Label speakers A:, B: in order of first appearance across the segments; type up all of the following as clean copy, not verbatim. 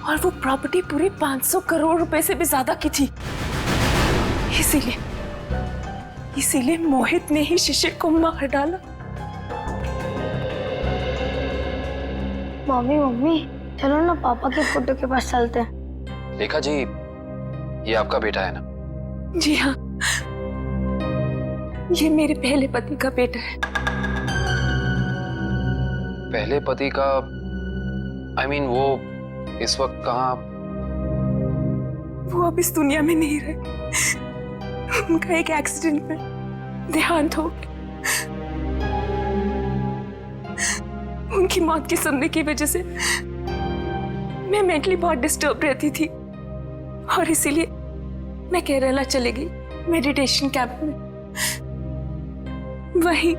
A: और वो प्रॉपर्टी पूरे 500 करोड़ रुपए से भी ज्यादा की थी। इसीलिए मोहित ने ही शिशिर को मार डाला।
B: मम्मी चलो ना पापा के फोटो के पास चलते हैं।
C: लेखा जी, ये आपका बेटा है ना?
A: जी हाँ, ये मेरे पहले पति का बेटा है।
C: पहले पति का? I mean, वो इस वक्त कहाँ?
A: वो अब इस दुनिया में नहीं रहे। उनका एक एक्सीडेंट में देहांत हो गया। उनकी मौत की सुनने की वजह से मैं मेंटली बहुत डिस्टर्ब रहती थी और इसीलिए मैं केरला चली गई मेडिटेशन कैंप में। वहीं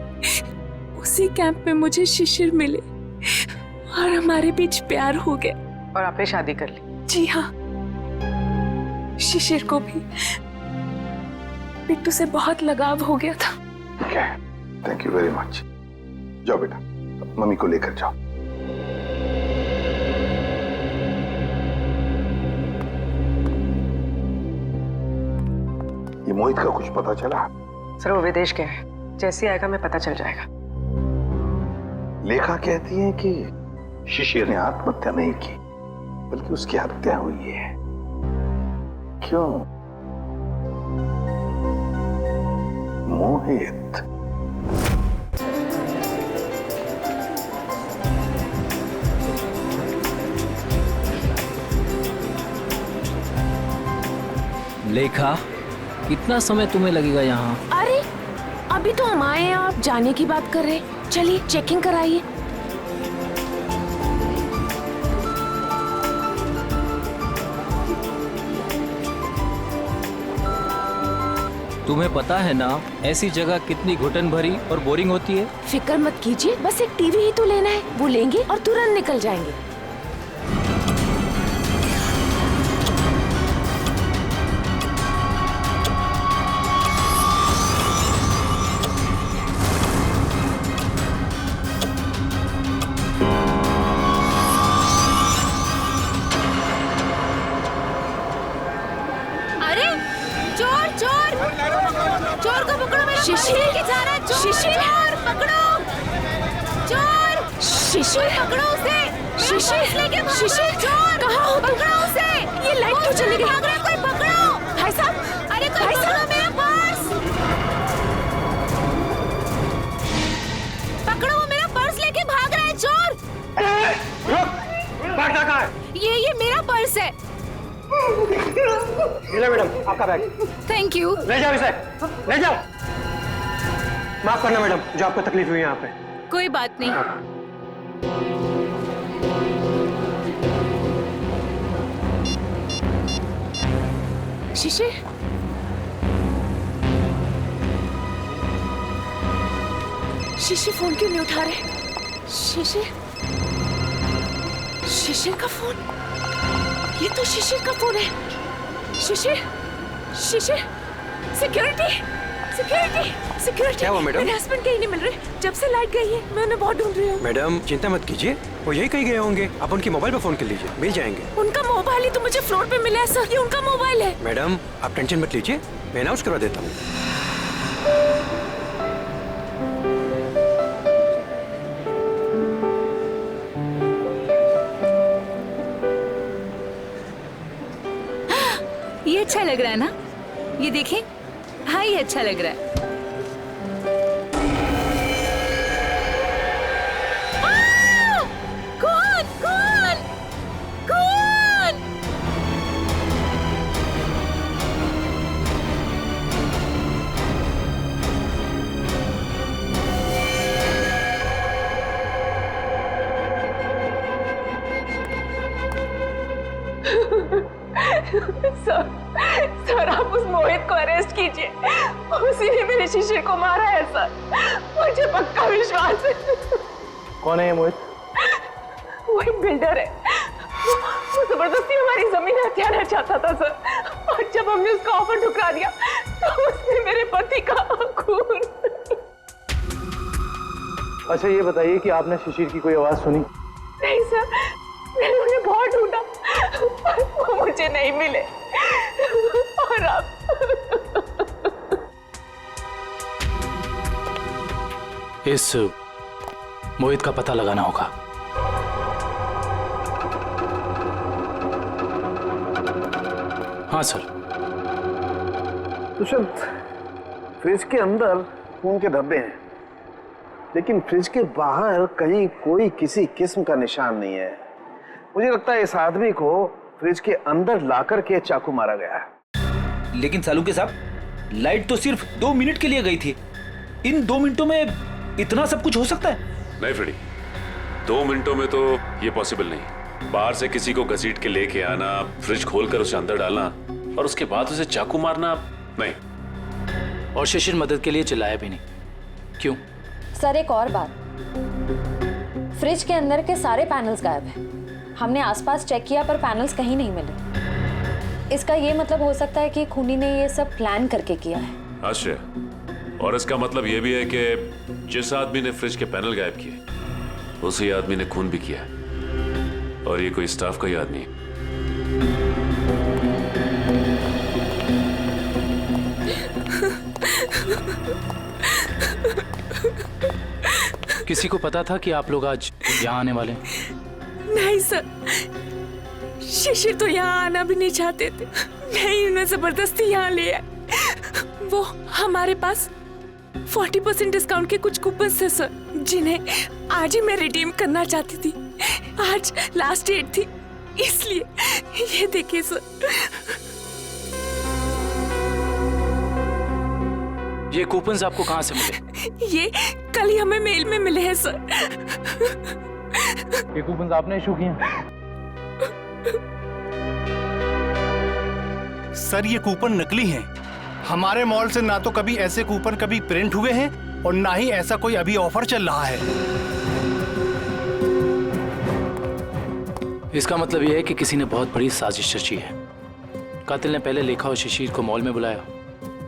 A: उसी कैंप में मुझे शिशिर मिले और हमारे बीच प्यार हो गया।
D: और आपने शादी कर ली?
A: जी हाँ, शिशिर को भी बिट्टू से बहुत लगाव हो गया था।
E: Thank you very much. जाओ बेटा, मम्मी को लेकर जाओ। ये मोहित का कुछ पता चला?
D: सर वो विदेश गया है, जैसे आएगा मैं पता चल जाएगा।
E: लेखा कहती है कि शिशिर ने आत्महत्या नहीं की बल्कि उसकी हत्या हुई है। क्यों? मोहित।
F: लेखा, कितना समय तुम्हें लगेगा यहाँ?
A: अरे अभी तो हम आए हैं, आप जाने की बात कर रहे हैं। चलिए चेकिंग कराइए।
F: तुम्हें पता है ना ऐसी जगह कितनी घुटन भरी और बोरिंग होती है?
A: फिक्र मत कीजिए, बस एक टीवी ही तो लेना है, वो लेंगे और तुरंत निकल जाएंगे। चोर को पकड़ो, मेरा शिशिर के जा रहा है। शिशिर पकड़ो, चोर शिशिर पकड़ो उसे। शिशिर लेके शिशिर चोर कहाँ हो? पकड़ो उसे। ये लाइट क्यों चली गई? भाग रहा है कोई, पकड़ो। भाई साहब, अरे कोई पकड़ो मेरा पर्स। पकड़ो, वो मेरा पर्स लेके भाग रहा है चोर।
G: बैग कहाँ है?
A: ये मेरा पर्स है।
G: मिला मैडम आपका बैग।
A: Thank you.
G: ले जाओ इसे, ले जाओ। माफ करना मैडम, जो आपको तकलीफ हुई यहाँ पे।
A: कोई बात नहीं। शिशिर, शिशिर फोन क्यों नहीं उठा रहे? शिशिर का फोन, ये तो शिशिर का फोन है। शिशिर, सिक्योरिटी।
C: क्या हुआ मैडम?
A: मेरे हस्बैंड कहीं नहीं मिल रहे, जब से लाइट गई है मैं उन्हें बहुत ढूंढ रही हूँ।
G: मैडम चिंता मत कीजिए, वो यही कहीं गए होंगे। आप उनके मोबाइल पर फोन कर लीजिए, मिल जाएंगे।
A: उनका मोबाइल ही तो मुझे फ्लोर पे मिला है सर, ये उनका मोबाइल है।
G: मैडम आप टेंशन मत लीजिए, मैं अनाउंस करवा देता हूँ।
H: ये अच्छा लग रहा है ना? ये देखें, हाँ ये अच्छा लग रहा है। कौन?
A: सर आप उस मोहित को अरेस्ट कीजिए, उसी ने मेरे शिशिर को मारा है सर, मुझे पक्का विश्वास है।
G: कौन है ये मोहित?
A: वो एक बिल्डर है, वो जबरदस्ती हमारी जमीन हथियाना चाहता था सर, और जब हमने उसका ऑफर ठुकरा दिया तो उसने मेरे पति का खून।
G: अच्छा ये बताइए कि आपने शिशिर की कोई आवाज सुनी?
A: नहीं सर, मैंने उन्हें बहुत ढूंढा
D: नहीं मिले और अब
I: इस मोहित का पता लगाना होगा। हाँ सर।
E: दुष्यंत, फ्रिज के अंदर खून के धब्बे हैं, लेकिन फ्रिज के बाहर कहीं कोई किसी किस्म का निशान नहीं है। मुझे लगता है इस आदमी को फ्रिज के अंदर लाकर के चाकू मारा गया है।
F: लेकिन सालुके साहब, लाइट तो सिर्फ 2 मिनट के लिए गई थी। इन 2 मिनटों में इतना सब कुछ हो सकता है?
J: नहीं फ्रेडी, 2 मिनटों में तो ये पॉसिबल नहीं। बाहर से किसी को घसीट के लेके आना, फ्रिज खोलकर उसे अंदर डालना और उसके बाद उसे चाकू मारना, नहीं।
I: और शिशिर मदद के लिए चिल्लाया भी नहीं। क्यों?
K: सर एक और बात, फ्रिज के अंदर के सारे पैनल्स गायब हैं। हमने आसपास चेक किया पर पैनल्स कहीं नहीं मिले। इसका ये मतलब हो सकता है कि खूनी ने ये सब प्लान करके किया है।
J: आश्चर्य। और इसका मतलब ये भी है कि जिस आदमी ने फ्रिज के पैनल गायब किए उसी आदमी ने खून भी किया है, और ये कोई स्टाफ का ही आदमी है।
I: किसी को पता था कि आप लोग आज यहाँ आने वाले हैं?
A: नहीं सर, शिशिर तो यहाँ आना भी नहीं चाहते थे। नहीं, उन्हें जबरदस्ती यहाँ ले आए। वो हमारे पास 40% डिस्काउंट के कुछ कूपन थे सर, जिन्हें आज ही मैं रिडीम करना चाहती थी। आज लास्ट डेट थी, इसलिए ये देखिए सर।
I: ये कूपन्स आपको कहाँ से मिले?
A: ये कल ही हमें मेल में मिले हैं सर।
I: ये कूपन्स आपने इशू किए?
L: सर ये कूपन नकली हैं। हमारे मॉल से ना तो कभी ऐसे कूपन कभी प्रिंट हुए हैं और ना ही ऐसा कोई अभी ऑफर चल रहा है।
I: इसका मतलब यह है कि किसी ने बहुत बड़ी साजिश रची है। कातिल ने पहले लेखा और शिशिर को मॉल में बुलाया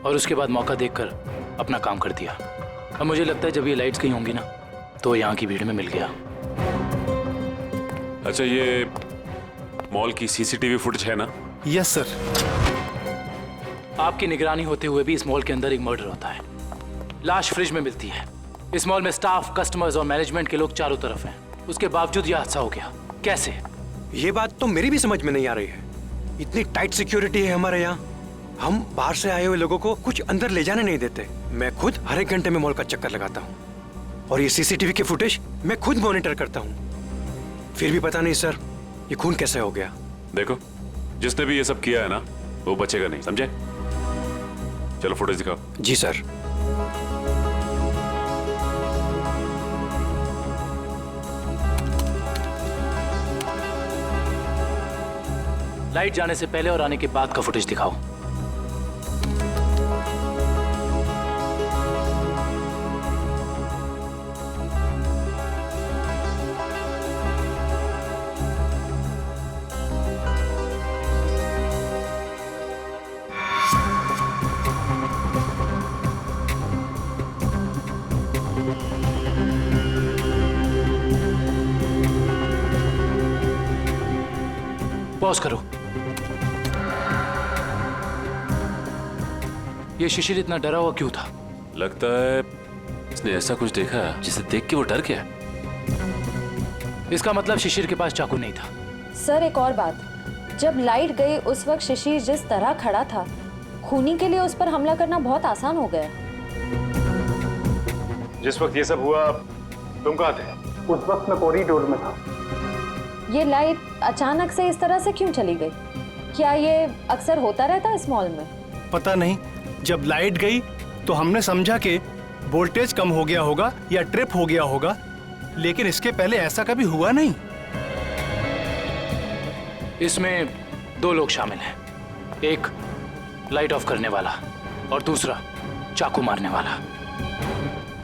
I: और उसके बाद मौका देखकर अपना काम कर दिया। अब मुझे लगता है जब ये लाइट्स कहीं होंगी ना तो यहाँ की भीड़ में मिल गया।
J: अच्छा, ये मॉल की सीसीटीवी फुटेज है ना?
L: Yes sir.
I: आपकी निगरानी होते हुए भी इस मॉल के अंदर एक मर्डर होता है। लाश फ्रिज में मिलती है। इस मॉल में स्टाफ, कस्टमर्स और मैनेजमेंट के लोग चारों तरफ हैं। उसके बावजूद यह हादसा हो गया। कैसे?
G: ये बात तो मेरी भी समझ में नहीं आ रही है। इतनी टाइट सिक्योरिटी है हमारे यहाँ, हम बाहर से आए हुए लोगों को कुछ अंदर ले जाने नहीं देते। मैं खुद हर एक घंटे में मॉल का चक्कर लगाता हूँ और ये सीसीटीवी की फुटेज मैं खुद मॉनिटर करता हूँ। फिर भी पता नहीं सर ये खून कैसे हो गया।
J: देखो, जिसने भी ये सब किया है ना वो बचेगा नहीं, समझे? चलो फुटेज दिखाओ।
G: जी सर।
I: लाइट जाने से पहले और आने के बाद का फुटेज दिखाओ। पॉज करो। ये शिशिर इतना डरा हुआ क्यों था?
J: लगता है इसने ऐसा कुछ देखा जिसे देख के वो डर गया।
I: इसका मतलब शिशिर के पास चाकू नहीं था।
K: सर एक और बात, जब लाइट गई उस वक्त शिशिर जिस तरह खड़ा था, खूनी के लिए उस पर हमला करना बहुत आसान हो गया।
J: जिस वक्त ये सब हुआ तुम कहाँ थे?
L: उस वक्त मैं कॉरिडोर में था।
K: ये लाइट अचानक से इस तरह से क्यों चली गई? क्या ये अक्सर होता रहता है इस मॉल में?
L: पता नहीं, जब लाइट गई तो हमने समझा कि वोल्टेज कम हो गया होगा या ट्रिप हो गया होगा, लेकिन इसके पहले ऐसा कभी हुआ नहीं।
I: इसमें 2 लोग शामिल हैं, एक लाइट ऑफ करने वाला और दूसरा चाकू मारने वाला।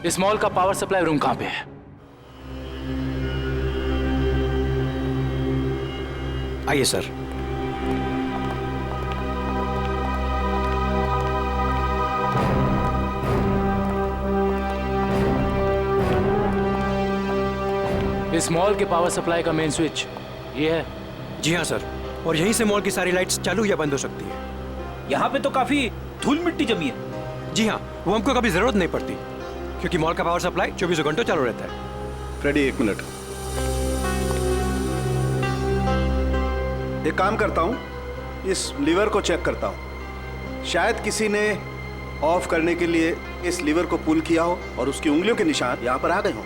I: इस मॉल का पावर सप्लाई रूम कहाँ पे है?
G: आइए सर।
I: इस मॉल के पावर सप्लाई का मेन स्विच ये है?
G: जी हाँ सर। और यहीं से मॉल की सारी लाइट्स चालू या बंद हो सकती है।
F: यहाँ पे तो काफी धूल मिट्टी जमी है।
G: जी हाँ, वो हमको कभी जरूरत नहीं पड़ती क्योंकि मॉल का पावर सप्लाई 24 घंटों चालू रहता है।
E: फ्रेडी, एक मिनट। एक काम करता हूँ, इस लीवर को चेक करता हूँ। शायद किसी ने ऑफ करने के लिए इस लीवर को पुल किया हो और उसकी उंगलियों के निशान यहाँ पर आ गए हों।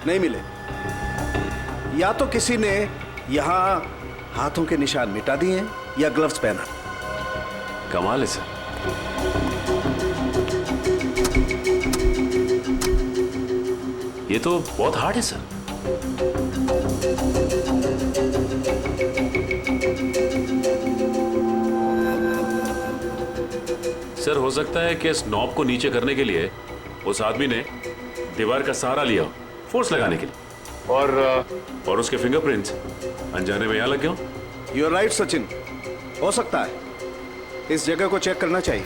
E: नहीं मिले। या तो किसी ने यहाँ हाथों के निशान मिटा दिए हैं या ग्लव्स पहना।
J: कमाल है सर। ये तो बहुत हार्ड है सर। सर, हो सकता है कि इस नॉब को नीचे करने के लिए उस आदमी ने दीवार का सहारा लिया, फोर्स लगाने के लिए, और उसके फिंगरप्रिंट्स अनजाने में यहां लग गए।
E: यू आर राइट सचिन, हो सकता है। इस जगह को चेक करना चाहिए।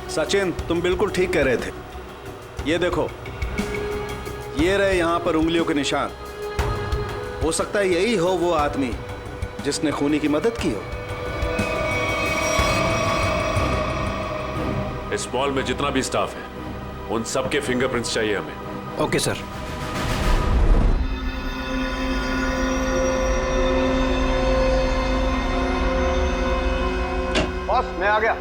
E: सचिन, तुम बिल्कुल ठीक कह रहे थे। ये देखो, ये रहे यहां पर उंगलियों के निशान। हो सकता है यही हो वो आदमी जिसने खूनी की मदद की हो।
J: इस मॉल में जितना भी स्टाफ है, उन सबके फिंगरप्रिंट्स चाहिए हमें।
G: Okay sir.
M: बॉस, मैं आ गया।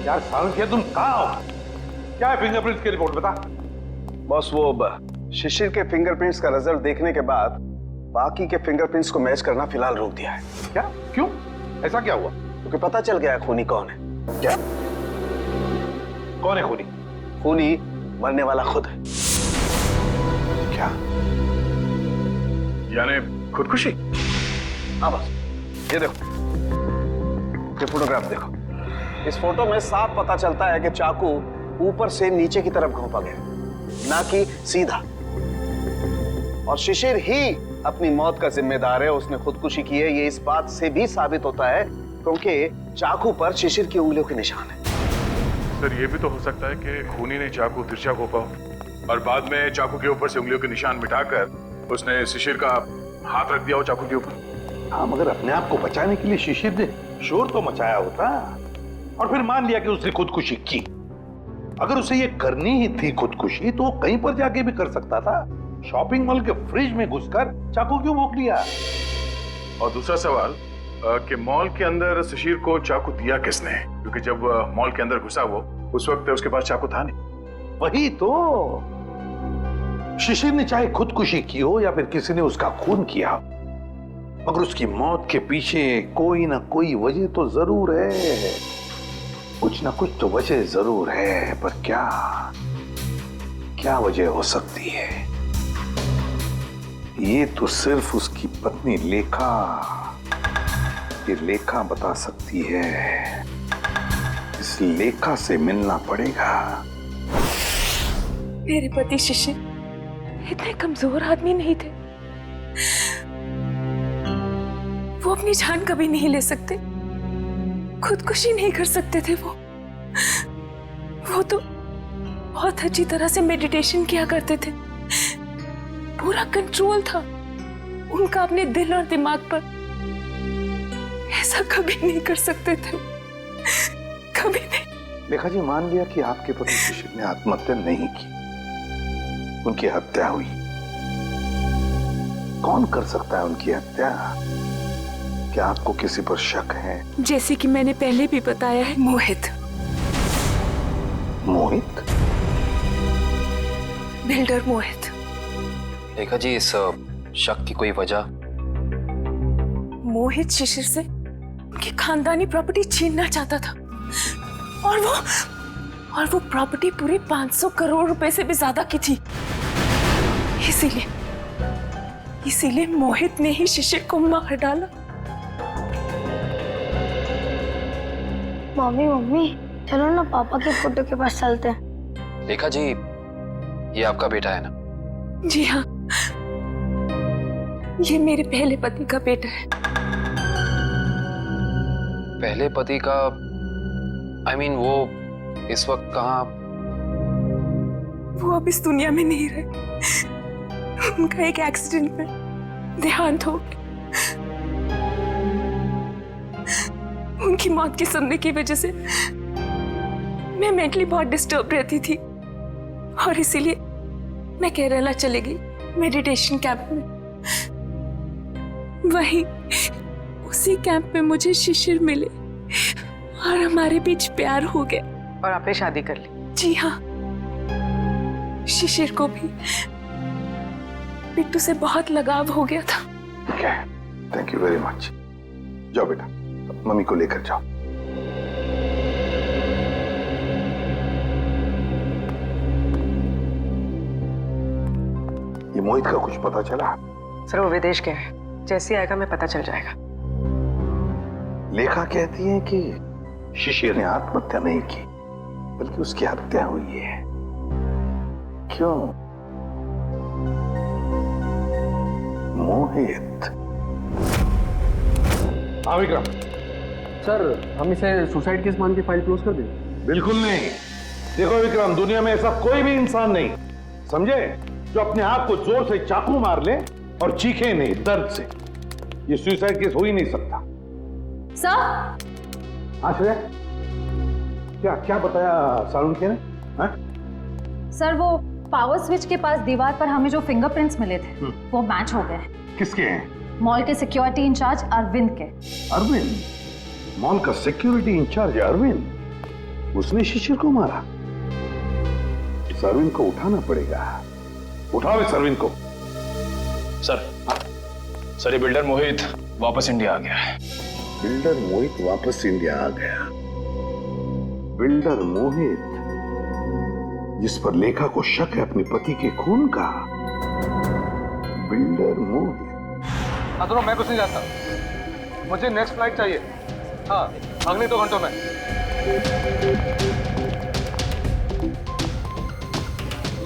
M: यार सालुंखे, तुम कहाँ हो? क्या है फिंगरप्रिंट्स की रिपोर्ट, बता।
E: बॉस, वो शिशिर के फिंगरप्रिंट्स का रिजल्ट देखने के बाद बाकी के फिंगरप्रिंट्स को मैच करना फिलहाल रोक दिया है।
M: क्या? क्यों? ऐसा क्या हुआ?
E: क्योंकि पता चल गया है खूनी कौन है।
M: क्या? कौन है खूनी?
E: खूनी मरने वाला खुद है।
M: क्या? यानी खुदकुशी?
E: हाँ बस, ये देखो, ये फोटोग्राफ देखो। इस फोटो में साफ पता चलता है कि चाकू ऊपर से नीचे की तरफ घोंपा गया, ना कि सीधा। और शिशिर ही अपनी मौत का जिम्मेदार है, उसने खुदकुशी की है। ये इस बात से भी साबित होता है क्योंकि चाकू पर शिशिर की उंगलियों के निशान है।
M: सर, ये भी तो हो सकता है कि खूनी ने चाकू तिरछा घोंपा हो और बाद में चाकू के ऊपर से उंगलियों के निशान मिटाकर उसने शिशिर का हाथ रख दिया हो चाकू के ऊपर। हाँ, मगर अपने आप को बचाने के लिए शिशिर ने शोर तो मचाया होता और फिर मान लिया कि उसने खुदकुशी की। अगर उसे ये करनी ही थी खुदकुशी, तो कहीं पर जाके भी कर सकता था। शॉपिंग मॉल के फ्रिज में घुसकर चाकू क्यों भोंक लिया? और दूसरा सवाल कि मॉल के अंदर शिशिर को चाकू दिया किसने? क्योंकि जब मॉल के अंदर घुसा वो, उस वक्त उसके पास चाकू था नहीं। वही तो, शिशिर ने चाहे खुदकुशी की हो या फिर किसी ने उसका खून किया, मगर उसकी मौत के पीछे कोई ना कोई वजह तो जरूर है। कुछ ना कुछ तो वजह जरूर है, पर क्या वजह हो सकती है? ये तो सिर्फ उसकी पत्नी लेखा बता सकती है। इस लेखा से मिलना पड़ेगा।
D: मेरे पति शिशिर इतने कमजोर आदमी नहीं थे। वो अपनी जान कभी नहीं ले सकते, खुदकुशी नहीं कर सकते थे। वो तो बहुत अच्छी तरह से मेडिटेशन किया करते थे। पूरा कंट्रोल था उनका अपने दिल और दिमाग पर। ऐसा कभी नहीं कर सकते थे, कभी नहीं।
M: लेखा जी, मान लिया कि आपके पति शिशिर ने आत्महत्या नहीं की, उनकी हत्या हुई। कौन कर सकता है उनकी हत्या? क्या आपको किसी पर शक है?
D: जैसे कि मैंने पहले भी बताया है, मोहित।
M: मोहित?
D: बिल्डर मोहित।
C: लेखा जी, इस शक की कोई वजह?
D: मोहित शिशिर से उनकी खानदानी प्रॉपर्टी छीनना चाहता था और वो प्रॉपर्टी पूरे 500 करोड़ रुपए से भी ज्यादा की थी। इसीलिए मोहित ने ही शिशिर को मार डाला।
B: मम्मी चलो ना पापा के फोटो के पास चलते हैं।
C: लेखा जी, ये आपका बेटा है ना?
D: जी हाँ, ये मेरे पहले पति का बेटा है।
C: पहले पति का? I mean, वो इस वक्त कहाँ?
D: वो अब इस दुनिया में नहीं रहे। उनका एक एक्सीडेंट में देहांत हो गया। उनकी मौत के सुनने की वजह से मैं मेंटली बहुत डिस्टर्ब रहती थी और इसीलिए मैं केरला चली गई मेडिटेशन कैंप में। वहीं उसी कैंप में मुझे शिशिर मिले और हमारे बीच प्यार हो गया।
N: और आपने शादी कर ली?
D: जी हाँ, शिशिर को भी बिट्टू से बहुत लगाव हो गया था।
M: ठीक है, थैंक यू वेरी मच। जाओ बेटा, मम्मी को लेकर जाओ। ये मोहित का कुछ पता चला?
N: सर वो विदेश गया है, जैसे आएगा मैं पता चल जाएगा।
M: लेखा कहती है कि शिशिर ने आत्महत्या नहीं की बल्कि उसकी हत्या हुई है। क्यों? मोहित। हाँ विक्रम।
E: सर, हम इसे सुसाइड केस मान के फाइल क्लोज कर दें?
M: बिल्कुल नहीं। देखो विक्रम, दुनिया में ऐसा कोई भी इंसान नहीं, समझे, जो अपने आप को जोर से चाकू मार ले और चीखे नहीं दर्द से। ये सुसाइड केस हो ही नहीं सकता।
K: सर।
M: आश्रय, क्या बताया सारुण ने?
K: सर वो पावर स्विच के पास दीवार पर हमें जो फिंगरप्रिंट्स मिले थे वो मैच हो गए।
M: किसके हैं?
K: मॉल के सिक्योरिटी इंचार्ज अरविंद के।
M: अरविंद? मॉल का सिक्योरिटी इंचार्ज अरविंद? उसने शिशिर को मारा? इस अरविंद को उठाना पड़ेगा। उठाओ इस अरविंद को।
O: सर ये बिल्डर मोहित वापस इंडिया आ गया है।
M: बिल्डर मोहित वापस इंडिया आ गया? बिल्डर मोहित जिस पर लेखा को शक है अपने पति के खून का? बिल्डर मोहित।
E: हाँ दोनों, मैं कुछ नहीं जानता। मुझे नेक्स्ट फ्लाइट चाहिए। हाँ, अगले 2 घंटों में।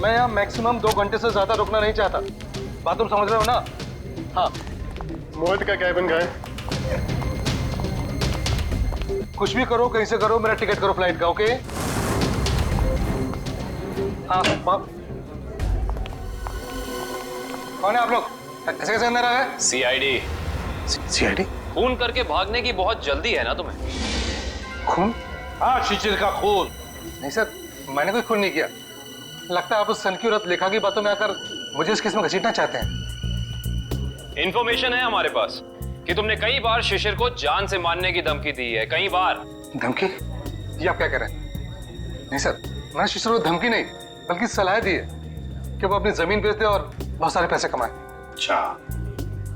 E: मैं यहाँ मैक्सिमम 2 घंटे से ज्यादा रुकना नहीं चाहता। बात तुम समझ रहे हो ना? हाँ। मोहित का कैबिन गए। कुछ भी करो, कहीं से करो, मेरा टिकट करो फ्लाइट का, ओके? हाँ। कौन है आप लोग? ऐसे कैसे अंदर आ गए?
O: सीआईडी।
E: सीआईडी?
O: खून करके भागने की बहुत जल्दी है ना तुम्हें?
E: खून? हाँ, शिशिर का खून। नहीं सर, मैंने कोई खून नहीं किया। लगता है आप उस सनकी औरत लेखा की बातों में आकर मुझे इस केस में घसीटना चाहते हैं।
O: इंफॉर्मेशन है हमारे पास कि तुमने कई बार शिशिर को जान से मारने की धमकी दी है, कई बार।
E: धमकी? ये आप क्या कह रहे हैं? नहीं सर, मैंने शिशिर को धमकी नहीं बल्कि सलाह दी है कि वो अपनी जमीन बेच दे और बहुत सारे पैसे कमाए।
M: अच्छा,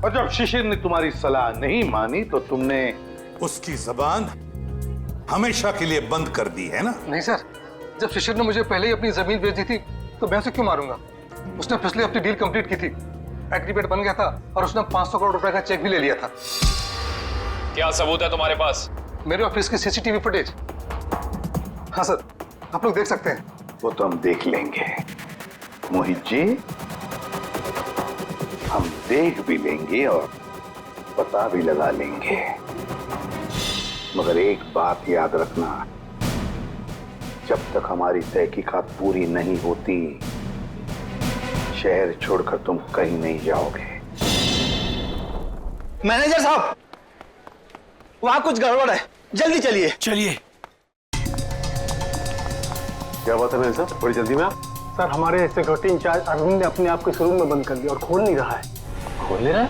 M: और जब शिशिर ने तुम्हारी सलाह नहीं मानी तो तुमने उसकी जबान हमेशा के लिए बंद कर दी है ना?
E: नहीं सर, जब शिशिर ने मुझे पहले ही अपनी जमीन बेच दी थी तो मैं उसे क्यों मारूंगा? उसने पिछले हफ्ते डील कंप्लीट की थी, एग्रीमेंट बन गया था और उसने 500 करोड़ रुपए का चेक भी ले लिया था।
O: क्या सबूत है तुम्हारे पास?
E: मेरे ऑफिस की सीसीटीवी फुटेज। हाँ सर, आप लोग देख सकते हैं।
M: वो तो हम देख लेंगे मोहित जी, हम देख भी लेंगे और पता भी लगा लेंगे। मगर एक बात याद रखना, जब तक हमारी तहकीकात पूरी नहीं होती शहर छोड़कर तुम कहीं नहीं जाओगे।
P: मैनेजर साहब, वहां कुछ गड़बड़ है, जल्दी चलिए।
L: चलिए।
E: क्या बात है मैनेजर साहब, बड़ी जल्दी में आप?
L: सर, हमारे सिक्योरिटी इंचार्ज अरविंद ने अपने आप को इस रूम में बंद कर दिया और खोल नहीं रहा है।
E: खोल नहीं रहा है?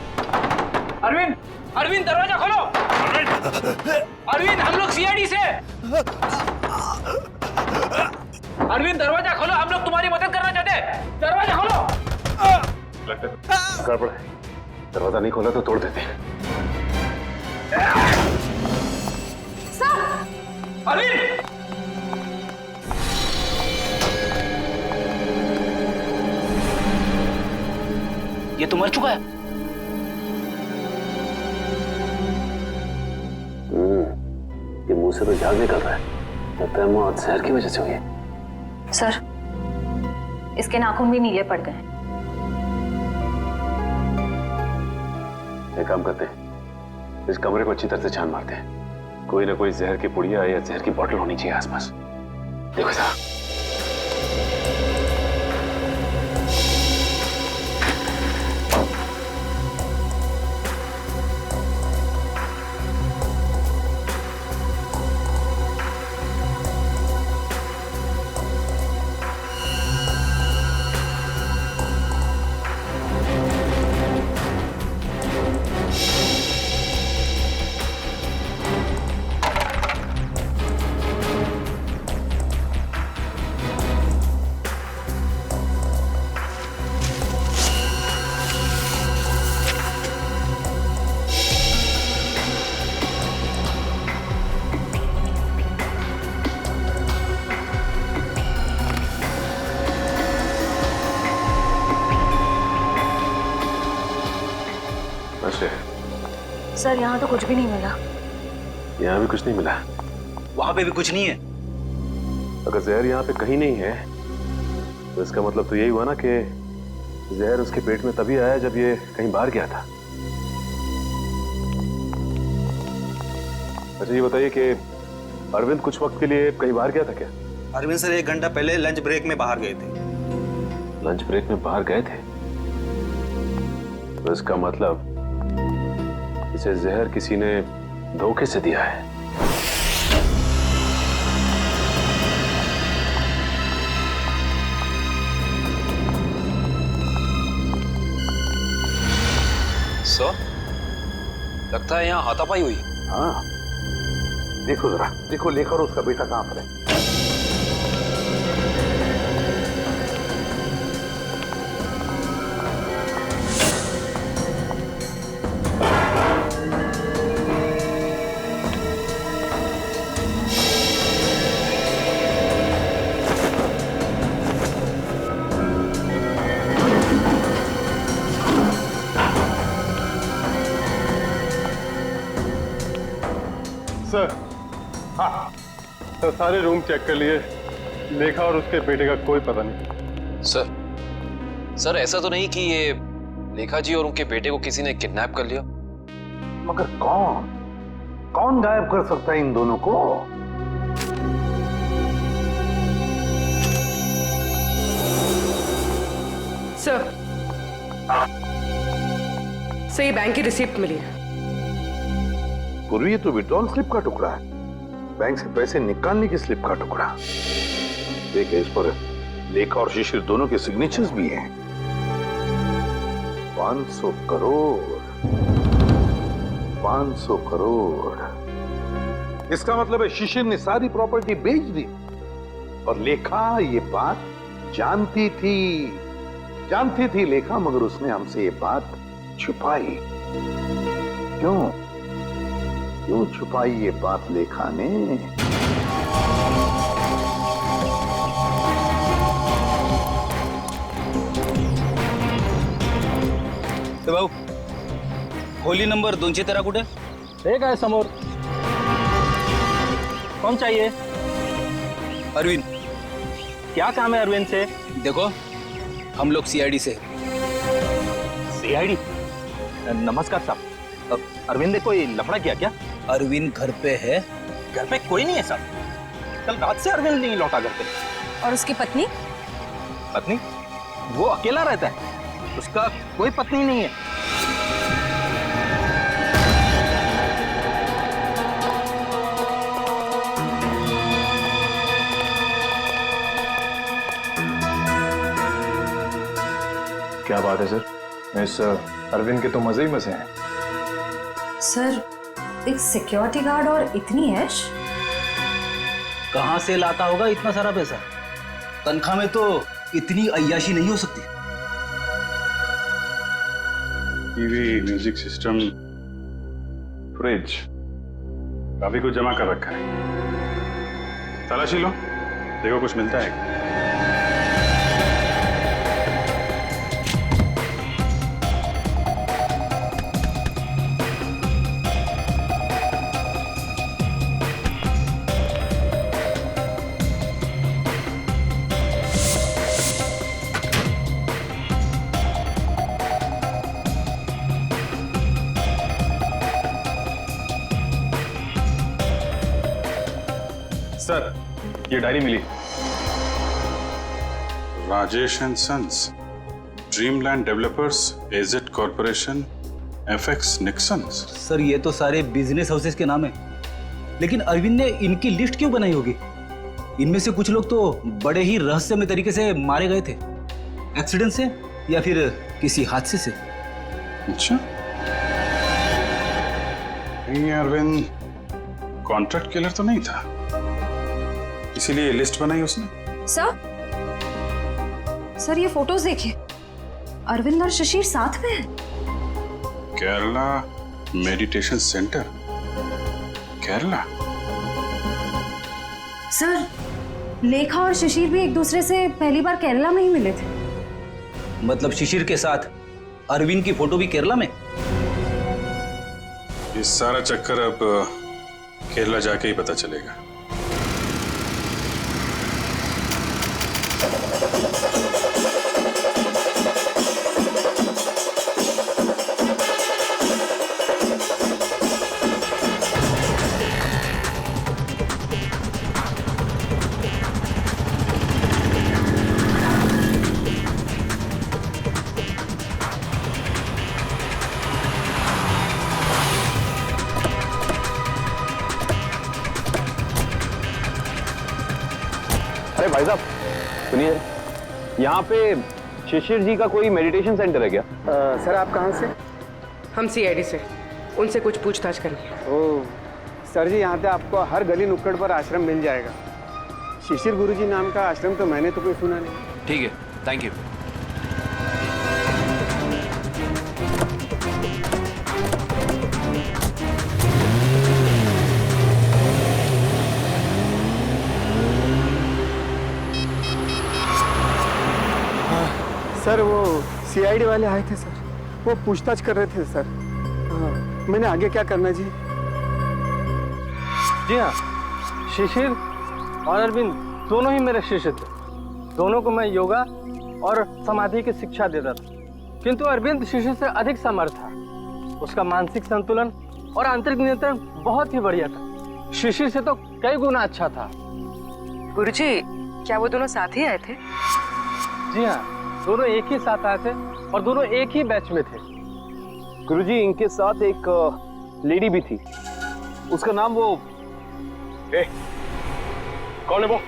I: अरविंद, अरविंद दरवाजा खोलो। अरविंद, हम लोग सीआईडी से। अरविंद दरवाजा खोलो, हम लोग तुम्हारी मदद करना चाहते हैं। दरवाजा
M: लगता है गड़बड़ है। दरवाजा नहीं खोला तो तोड़ देते हैं।
F: अरविंद! ये तो मर चुका है।
C: ये मुंह से तो झाग निकल रहा है। लगता है मौत जहर की वजह से हुई है।
K: सर, इसके नाखून भी नीले पड़ गए।
C: एक काम करते हैं, इस कमरे को अच्छी तरह से छान मारते हैं। कोई ना कोई जहर की पुड़िया या जहर की बोतल होनी चाहिए आसपास। देखो जरा।
K: सर, यहाँ तो कुछ भी नहीं मिला।
C: यहाँ भी कुछ नहीं मिला।
F: वहां पे भी कुछ नहीं है।
C: अगर जहर यहाँ पे कहीं नहीं है तो इसका मतलब तो यही हुआ ना कि जहर उसके पेट में तभी आया जब ये कहीं बाहर गया था। अच्छा ये बताइए कि अरविंद कुछ वक्त के लिए कहीं बाहर गया था क्या?
P: अरविंद सर 1 घंटा पहले लंच ब्रेक में बाहर गए थे।
C: लंच ब्रेक में बाहर गए थे? तो इसका मतलब इसे जहर किसी ने धोखे से दिया है।
O: सर, लगता है यहाँ हाथापाई हुई।
E: हाँ, देखो जरा, देखो लेखा और उसका बेटा कहाँ पर है।
L: सर, हाँ सर, सारे रूम चेक कर लिए। लेखा और उसके बेटे का कोई पता नहीं।
O: सर ऐसा तो नहीं कि ये लेखा जी और उनके बेटे को किसी ने किडनैप कर लिया?
E: मगर कौन गायब कर सकता है इन दोनों को?
N: सर, ये बैंक की रिसिप्ट मिली है।
E: पूर्वी ये तो विड्रॉल स्लिप का टुकड़ा है, बैंक से पैसे निकालने की स्लिप का टुकड़ा। देखिए इस पर लेखा और शिशिर दोनों के सिग्नेचर्स भी हैं। 500 करोड़ 500 करोड़। इसका मतलब है शिशिर ने सारी प्रॉपर्टी बेच दी और लेखा ये बात जानती थी लेखा, मगर उसने हमसे ये बात छुपाई। क्यों छुपाई ये बात लेखा ने?
F: तो भाऊ, खोली नंबर 213 कुठे?
P: एक आहे समोर। कौन चाहिए?
F: अरविंद।
P: क्या काम है अरविंद से?
F: देखो, हम लोग सीआईडी से।
P: सीआईडी? नमस्कार साहब, अरविंद ने कोई लफड़ा किया क्या?
F: अरविंद घर पे है।
P: घर पे कोई नहीं है साहब, कल रात से अरविंद नहीं लौटा घर पे।
K: और उसकी पत्नी?
P: पत्नी? वो अकेला रहता है, उसका कोई पत्नी नहीं है।
M: क्या बात है सर, मिस अरविंद के तो मजे ही मजे हैं।
K: सर, एक सिक्योरिटी गार्ड और इतनी ऐश?
F: कहां से लाता होगा इतना सारा पैसा? तनख्वाह में तो इतनी अय्याशी नहीं हो सकती।
M: टीवी, म्यूजिक सिस्टम, फ्रिज, काफी कुछ जमा कर रखा है। तलाशी लो, देखो कुछ मिलता है। सर, ये डायरी मिली। Rajesh and sons, Dreamland developers, AZ corporation, FX Nixons.
F: Sir ये तो सारे बिजनेस हाउसेस के नाम है, लेकिन अरविंद ने इनकी लिस्ट क्यों बनाई होगी? इनमें से कुछ लोग तो बड़े ही रहस्यमय तरीके से मारे गए थे, एक्सीडेंट से या फिर किसी हादसे से।
M: अच्छा, ये अरविंद कॉन्ट्रैक्ट किलर तो नहीं था, इसीलिए लिस्ट बनाई उसने।
K: सर ये फोटोज देखिए, अरविंद और शिशिर साथ में हैं।
M: Kerala meditation centre, Kerala.
K: Sir लेखा और शिशिर भी एक दूसरे से पहली बार केरला में ही मिले थे।
F: मतलब शिशिर के साथ अरविंद की फोटो भी केरला में?
M: ये सारा चक्कर अब केरला जाके ही पता चलेगा।
O: अरे भाई साहब सुनिए, यहाँ पे शिशिर जी का कोई मेडिटेशन सेंटर है क्या?
N: सर आप कहाँ से? हम सीआईडी से, उनसे कुछ पूछताछ करनी है।
Q: ओह सर जी, यहाँ पे आपको हर गली नुक्कड़ पर आश्रम मिल जाएगा। शिशिर गुरुजी नाम का आश्रम तो मैंने तो कोई सुना नहीं।
F: ठीक है, थैंक यू।
Q: सर वो सीआईडी वाले आए थे सर, वो पूछताछ कर रहे थे सर। हाँ, मैंने आगे क्या करना जी?
R: जी हाँ, शिशिर और अरविंद दोनों ही मेरे शिष्य थे। दोनों को मैं योगा और समाधि की शिक्षा देता था, किंतु अरविंद शिशिर से अधिक समर्थ था। उसका मानसिक संतुलन और आंतरिक नियंत्रण बहुत ही बढ़िया था। शिशिर से तो कई गुना अच्छा था।
N: गुरुजी, क्या वो दोनों साथ ही आए थे?
R: जी हाँ, दोनों एक ही साथ आए थे और दोनों एक ही बैच में थे।
O: गुरुजी, इनके साथ एक लेडी भी थी, उसका नाम वो कौन है वो?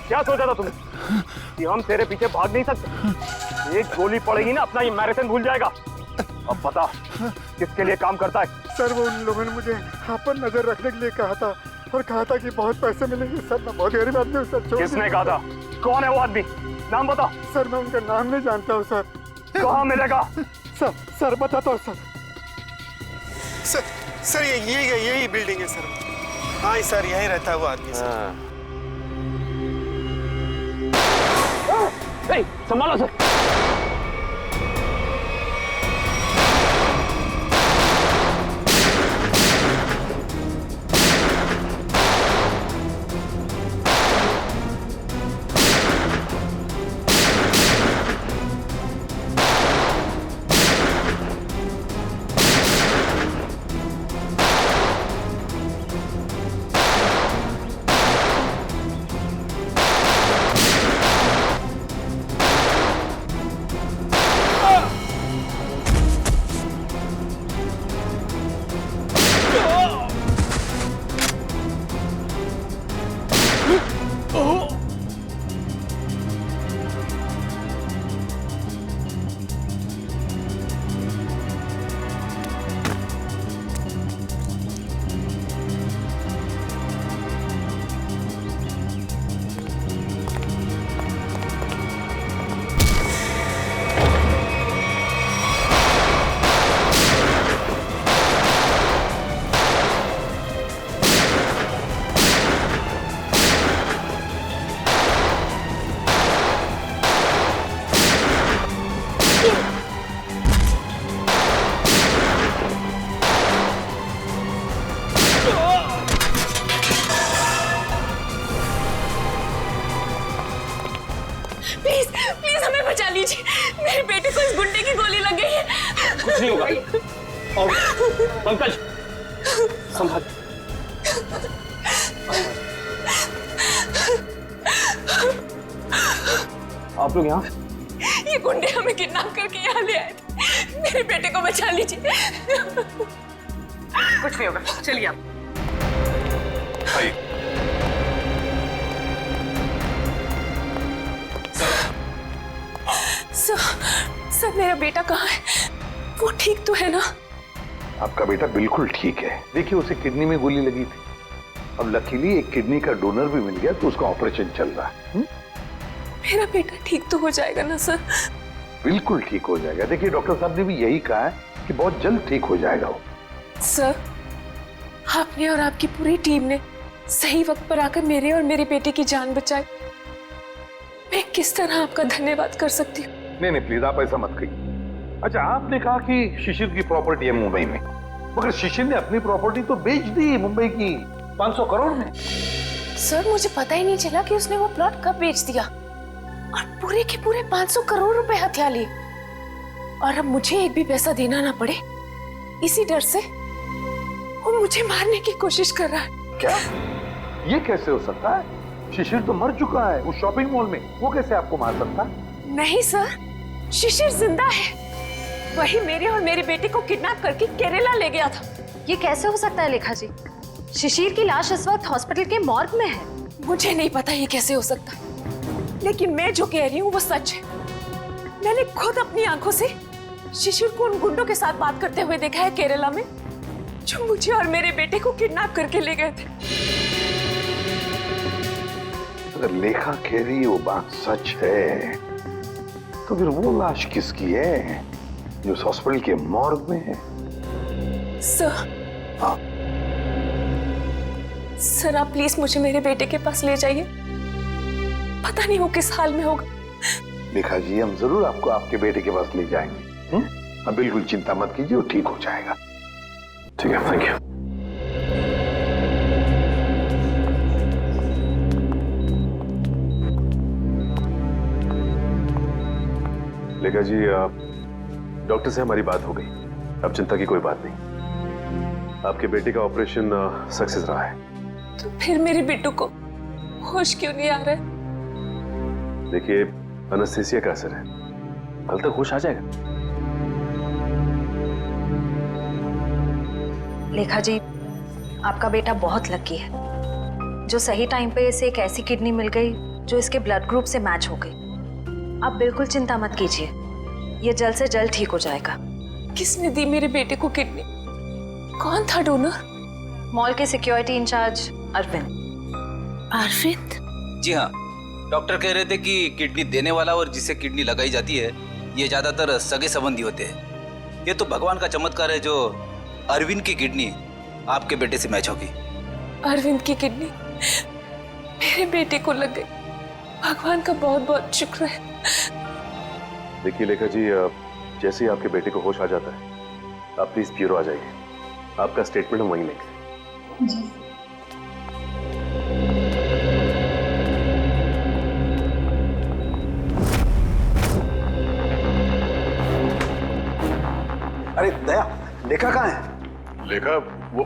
P: क्या सोचा था तुमने कि हम तेरे पीछे भाग नहीं सकते? एक गोली पड़ेगी ना, अपना ये मैराथन भूल जाएगा। अब बता किसके लिए काम करता है?
Q: सर वो उन लोगों ने मुझे यहाँ पर नजर रखने के लिए कहा था और कहा था कि बहुत पैसे मिलेंगे। सर मैं बहुत गरीब आदमी हूँ सर।
P: किसने कहा था? कौन है वो आदमी? नाम बता।
Q: सर मैं उनका नाम नहीं जानता हूँ सर।
P: कहाँ मिलेगा?
Q: सर बताता हूँ सर। सर यही बिल्डिंग है सर। हाँ सर, यहीं रहता है वो आदमी सर।
P: संभालो सर।
D: मेरे बेटे को इस गुंडे की गोली लग गई है।
P: कुछ नहीं होगा। और पंकज संभाल। आप लोग यहाँ?
D: ये गुंडे हमें किडनैप करके यहाँ ले आए थे। मेरे बेटे को बचा लीजिए।
N: कुछ नहीं होगा, चलिए आप।
D: सर मेरा बेटा कहाँ है? वो ठीक तो है ना?
M: आपका बेटा बिल्कुल ठीक है। देखिए उसे किडनी में गोली लगी थी, अब लकीली एक किडनी का डोनर भी मिल गया तो उसका ऑपरेशन चल रहा है।
D: मेरा बेटा ठीक तो हो जाएगा ना सर?
M: बिल्कुल ठीक हो जाएगा। देखिए डॉक्टर साहब ने भी यही कहा है कि बहुत जल्द ठीक हो जाएगा वो।
D: सर आपने और आपकी पूरी टीम ने सही वक्त पर आकर मेरे और मेरे बेटे की जान बचाई। मैं किस तरह आपका धन्यवाद कर सकती हूँ?
M: नहीं प्लीज आप ऐसा मत कहिए। अच्छा आपने कहा कि शिशिर की प्रॉपर्टी है मुंबई में, मगर शिशिर ने अपनी प्रॉपर्टी तो बेच दी मुंबई की 500 करोड़ में।
D: सर मुझे पता ही नहीं चला कि उसने वो प्लॉट कब बेच दिया और पूरे के पूरे 500 करोड़ रुपए हथिया लिए। और अब मुझे एक भी पैसा देना ना पड़े, इसी डर से वो मुझे मारने की कोशिश कर रहा है।
M: क्या? ये कैसे हो सकता है? शिशिर तो मर चुका है उस शॉपिंग मॉल में, वो कैसे आपको मार सकता है?
D: नहीं सर, शिशिर जिंदा है। वही मेरे और मेरे बेटे को किडनैप करके केरला ले गया था।
K: ये कैसे हो सकता है लेखा जी? शिशिर की लाश इस वक्त हॉस्पिटल के मॉर्ग में है।
D: मुझे नहीं पता ये कैसे हो सकता है, लेकिन मैं जो कह रही हूँ वो सच है। मैंने खुद अपनी आंखों से शिशिर को उन गुंडों के साथ बात करते हुए देखा है केरला में, जो मुझे और मेरे बेटे को किडनैप करके ले गए थे।
M: अगर लेखा कह रही वो बात सच है तो फिर वो लाश किसकी है जो उस हॉस्पिटल के मॉर्ग में है?
D: सर,
M: हाँ
D: सर आप प्लीज मुझे मेरे बेटे के पास ले जाइए। पता नहीं वो किस हाल में होगा।
M: लेखा जी हम जरूर आपको आपके बेटे के पास ले जाएंगे। अब बिल्कुल चिंता मत कीजिए, वो ठीक हो जाएगा।
C: ठीक है, थैंक यू। लेखा जी डॉक्टर से हमारी बात हो गई, अब चिंता की कोई बात नहीं। आपके बेटे का ऑपरेशन सक्सेस रहा है।
D: तो फिर मेरे बेटू को होश क्यों नहीं आ रहा है?
C: देखिए एनेस्थीसिया का असर है, कल तक होश आ जाएगा।
K: लेखा जी आपका बेटा बहुत लकी है जो सही टाइम पे इसे एक ऐसी किडनी मिल गई जो इसके ब्लड ग्रुप से मैच हो गई। आप बिल्कुल चिंता मत कीजिए, ये जल्द से जल्द ठीक हो जाएगा।
D: किसने दी मेरे बेटे को किडनी? कौन था डोनर?
K: मॉल के सिक्योरिटी इंचार्ज अरविंद।
D: अरविंद?
F: जी हाँ, डॉक्टर कह रहे थे कि किडनी देने वाला और जिसे किडनी लगाई जाती है ये ज्यादातर सगे संबंधी होते हैं। ये तो भगवान का चमत्कार है जो अरविंद की किडनी आपके बेटे से मैच होगी।
D: अरविंद की किडनी मेरे बेटे को लग गई, भगवान का बहुत बहुत शुक्र है।
C: देखिए लेखा जी जैसे ही आपके बेटे को होश आ जाता है आप प्लीज ब्यूरो आ जाइए, आपका स्टेटमेंट हम वहीं लेंगे।
E: अरे दया, लेखा कहाँ है?
M: लेखा वो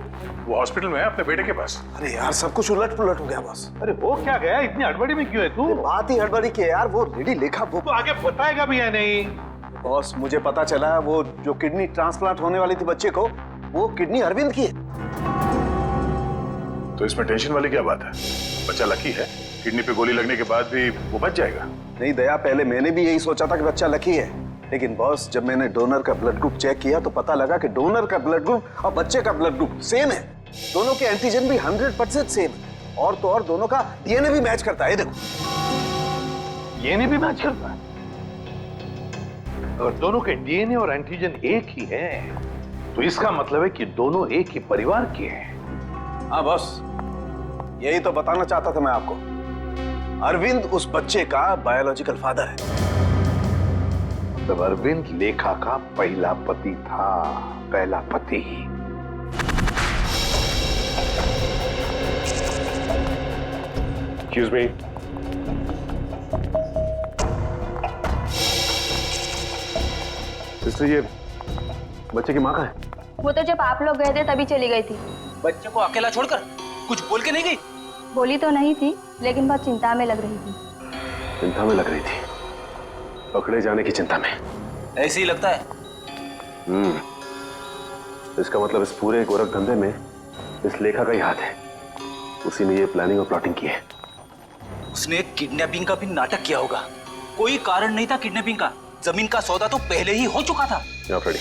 M: हॉस्पिटल में है अपने बेटे के पास।
E: अरे यार सब कुछ उलट पुलट हो गया बॉस।
M: अरे वो क्या गया, इतनी हड़बड़ी में क्यों है तू?
E: बात ही हड़बड़ी की है यार। वो लेडी लेखा वो
M: तो आगे बताएगा भी या नहीं?
E: बॉस मुझे पता चला वो जो किडनी ट्रांसप्लांट होने वाली थी बच्चे को, वो किडनी अरविंद की है।
M: तो इसमें टेंशन वाली क्या बात है? बच्चा लकी है, किडनी पे गोली लगने के बाद भी वो बच जाएगा।
E: नहीं दया, पहले मैंने भी यही सोचा था कि बच्चा लकी है, लेकिन बॉस जब मैंने डोनर का ब्लड ग्रुप चेक किया तो पता लगा कि डोनर का ब्लड ग्रुप और बच्चे का ब्लड ग्रुप सेम है। दोनों के एंटीजन भी 100% सेम है, और तो और दोनों का डीएनए भी मैच करता है। देखो
M: डीएनए भी मैच करता है। अगर दोनों के डीएनए और एंटीजन एक ही है तो इसका मतलब है कि दोनों एक ही परिवार के हैं।
E: हाँ बॉस, यही तो बताना चाहता था मैं आपको। अरविंद उस बच्चे का बायोलॉजिकल फादर है।
M: तब अरविंद लेखा का पहला पति था, पहला पति।
C: Excuse me. सिस्टर, ये बच्चे की माँ कहाँ है?
B: वो तो जब आप लोग गए थे तभी चली गई थी।
F: बच्चे को अकेला छोड़कर कुछ बोल के नहीं गई?
B: बोली तो नहीं थी, लेकिन बहुत चिंता में लग रही थी।
C: चिंता में लग रही थी? पकड़े जाने की चिंता में?
F: ऐसे ही लगता है।
C: इसका मतलब इस पूरे गोरख धंधे में इस लेखा का ही हाथ है। उसी ने ये प्लानिंग और प्लॉटिंग की है।
F: उसने किडनैपिंग का भी नाटक किया होगा। कोई कारण नहीं था किडनैपिंग का। जमीन का सौदा तो पहले ही हो चुका था।
C: फ्रेडी,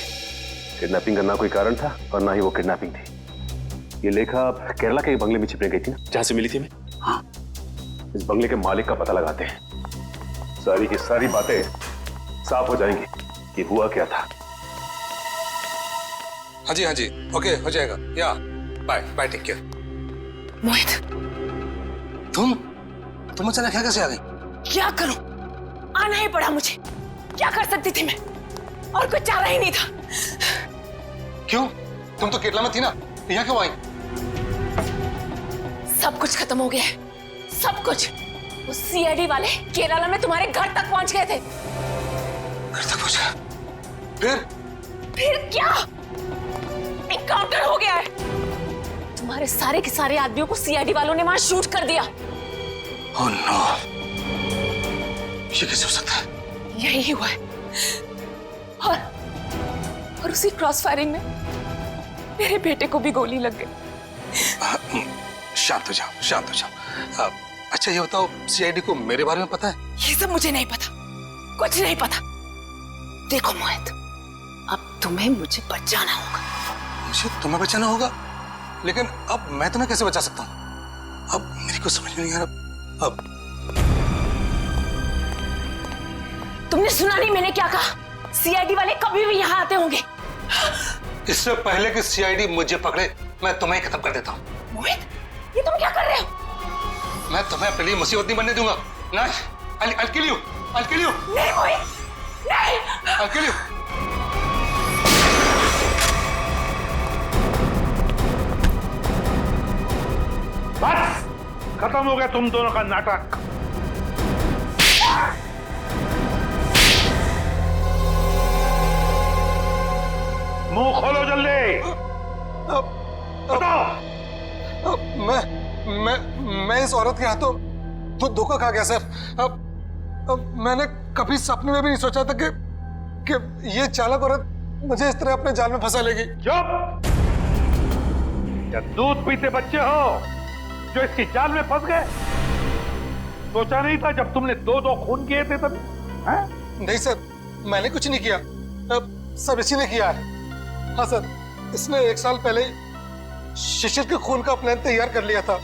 C: किडनैपिंग का ना कोई कारण था और ना ही वो किडनैपिंग थी। ये लेखा केरला के बंगले में छिपने गई थी ना, जहां से मिली थी हमें। हाँ, इस बंगले के मालिक का पता लगाते हैं। सारी की सारी बातें साफ हो जाएंगी कि हुआ क्या था।
S: हाँ जी, ओके, हो जाएगा। या बाय बाय, टेक केयर।
D: मोहित,
S: तुम अचानक यहाँ कैसे आ गई?
D: क्या करूं? आना ही पड़ा मुझे। क्या कर सकती थी मैं? और कोई चारा ही नहीं था।
S: क्यों? तुम तो केरला में थी ना, यहाँ क्यों आई?
D: सब कुछ खत्म हो गया है, सब कुछ। वो सीआईडी वाले केरला में तुम्हारे घर तक पहुंच गए थे।
S: घर तक पहुंच गए?
D: फिर क्या? एनकाउंटर हो गया है। तुम्हारे सारे के सारे आदमियों को सीआईडी वालों ने वहां शूट कर दिया।
S: ओह नो, ये कैसे हो सकता है?
D: यही हुआ है। और उसी क्रॉस फायरिंग में मेरे बेटे को भी गोली लग गई।
S: शांत हो जाओ। अच्छा ये बताओ, सीआईडी को मेरे बारे में पता है?
D: ये सब मुझे नहीं पता, कुछ नहीं पता। देखो मोहित, अब तुम्हें मुझे बचाना होगा।
S: मुझे तुम्हें बचाना होगा? लेकिन अब मैं तुम्हें कैसे बचा सकता हूँ? अब मेरी कुछ समझ में नहीं आ रहा। अब
D: तुमने सुना नहीं मैंने क्या कहा? सीआईडी वाले कभी भी यहाँ आते होंगे।
S: इससे पहले कि सीआईडी मुझे पकड़े, मैं तुम्हें खत्म कर देता हूँ।
D: मोहित, ये तुम क्या कर रहे हो?
S: मैं तुम्हें अपने लिए मुसीबत नहीं बनने दूंगा। नहीं, I'll kill you.
D: नहीं मोहित, नहीं।
S: I'll kill you.
M: बस खत्म हो गया तुम दोनों का नाटक। मुंह खोलो जल्दी। बताओ।
S: मैं इस औरत के हाथों तो धोखा खा गया सर। अब मैंने कभी सपने में भी नहीं सोचा था कि ये चालाक औरत मुझे इस तरह अपने जाल में फंसा लेगी।
M: चुप! क्या दूध पीते बच्चे हो जो इसकी जाल में फंस गए? सोचा नहीं था जब तुमने दो खून किए थे तब?
S: नहीं सर, मैंने कुछ नहीं किया। सब इसी ने किया है। हाँ सर, इसने 1 साल पहले ही शिशिर के खून का प्लान तैयार कर लिया था।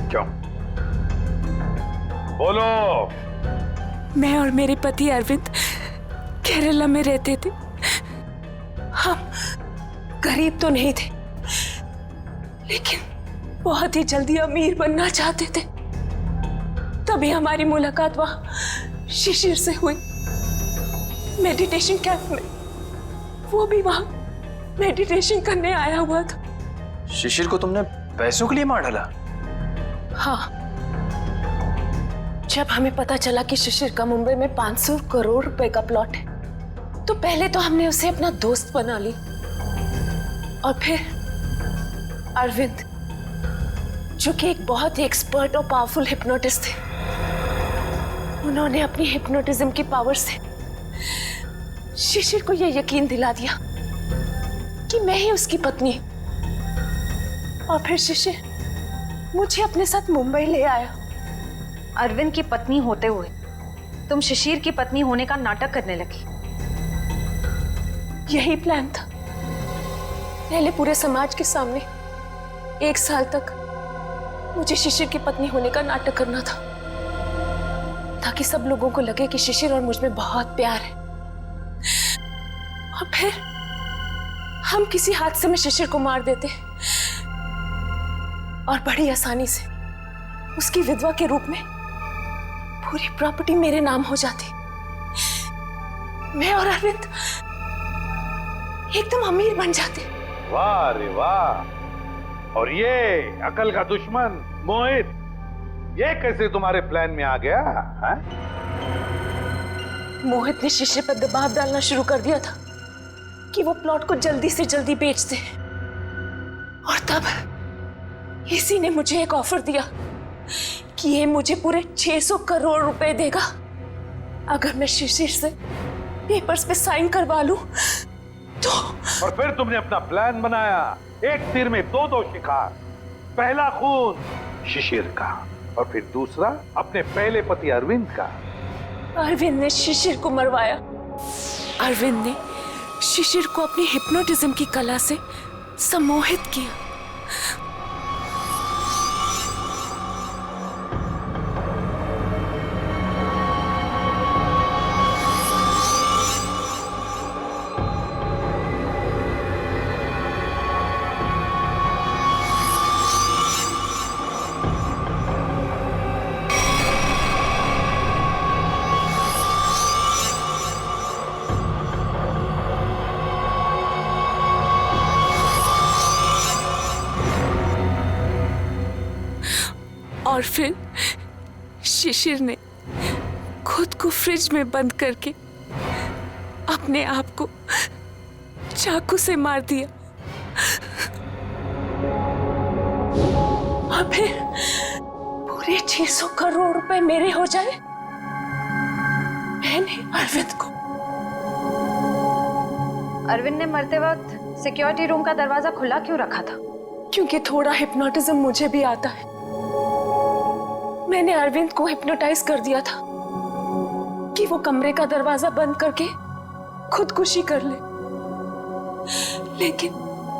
M: क्यों? बोलो।
D: मैं और मेरे पति अरविंद केरला में रहते थे। हम गरीब तो नहीं थे, लेकिन बहुत ही जल्दी अमीर बनना चाहते थे। तभी हमारी मुलाकात वहां शिशिर से हुई, मेडिटेशन कैंप में। वो भी वहां मेडिटेशन करने आया हुआ था।
T: शिशिर को तुमने पैसों के लिए मार डाला?
D: हाँ, जब हमें पता चला कि शिशिर का मुंबई में 500 करोड़ रुपए का प्लॉट है, तो पहले तो हमने उसे अपना दोस्त बना ली, और फिर अरविंद, जो कि एक बहुत ही एक्सपर्ट और पावरफुल हिप्नोटिस्ट थे, उन्होंने अपनी हिप्नोटिज्म की पावर से शिशिर को यह यकीन दिला दिया कि मैं ही उसकी पत्नी हूं। और फिर शिशिर मुझे अपने साथ मुंबई ले आया।
K: अरविंद की पत्नी होते हुए तुम शिशिर की पत्नी होने का नाटक करने लगी।
D: यही प्लान था। पहले पूरे समाज के सामने 1 साल तक मुझे शिशिर की पत्नी होने का नाटक करना था, ताकि सब लोगों को लगे कि शिशिर और मुझ में बहुत प्यार है। और फिर हम किसी हादसे में शिशिर को मार देते और बड़ी आसानी से उसकी विधवा के रूप में पूरी प्रॉपर्टी मेरे नाम हो जाती। मैं और अरविंद एकदम अमीर बन जाते।
M: वाह रे वाह! और ये अकल का दुश्मन मोहित, ये कैसे तुम्हारे प्लान में आ गया?
D: मोहित ने शिशिर पर दबाव डालना शुरू कर दिया था कि वो प्लॉट को जल्दी से जल्दी बेच दे। और तब इसी ने मुझे एक ऑफर दिया कि ये मुझे पूरे 600 करोड़ रुपए देगा अगर मैं शिशिर से पेपर्स पे साइन करवा लूं तो।
U: और फिर तुमने अपना प्लान बनाया, एक तीर में दो शिकार। पहला खून शिशिर का और फिर दूसरा अपने पहले पति अरविंद का।
D: अरविंद ने शिशिर को मरवाया। अरविंद ने शिशिर को अपनी हिप्नोटिज्म की कला से सम्मोहित किया। और फिर शिशिर ने खुद को फ्रिज में बंद करके अपने आप को चाकू से मार दिया। और फिर पूरे 600 करोड़ रुपए मेरे हो जाए। मैंने अरविंद को।
K: अरविंद ने मरते वक्त सिक्योरिटी रूम का दरवाजा खुला क्यों रखा था?
D: क्योंकि थोड़ा हिप्नोटिज्म मुझे भी आता है। मैंने अरविंद को हिप्नोटाइज कर दिया था कि वो कमरे का दरवाजा बंद करके खुदकुशी कर ले। लेकिन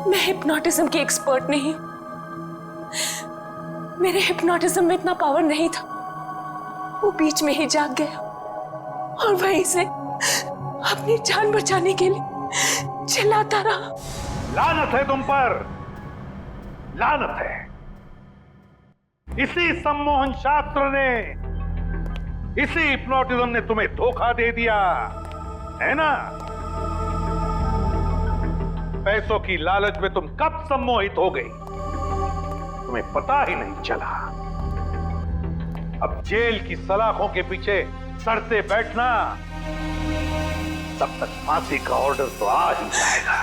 D: मैं हिप्नोटिज्म की एक्सपर्ट नहीं। मेरे हिप्नोटिज्म में इतना पावर नहीं था। वो बीच में ही जाग गया और वहीं से अपनी जान बचाने के लिए चिल्लाता रहा।
U: लानत है तुम पर, लानत है। इसी सम्मोहन शास्त्र ने, इसी हिप्नोटिज्म ने तुम्हें धोखा दे दिया है ना? पैसों की लालच में तुम कब सम्मोहित हो गई, तुम्हें पता ही नहीं चला। अब जेल की सलाखों के पीछे सड़ते बैठना, तब तक फांसी का ऑर्डर तो आ ही जाएगा।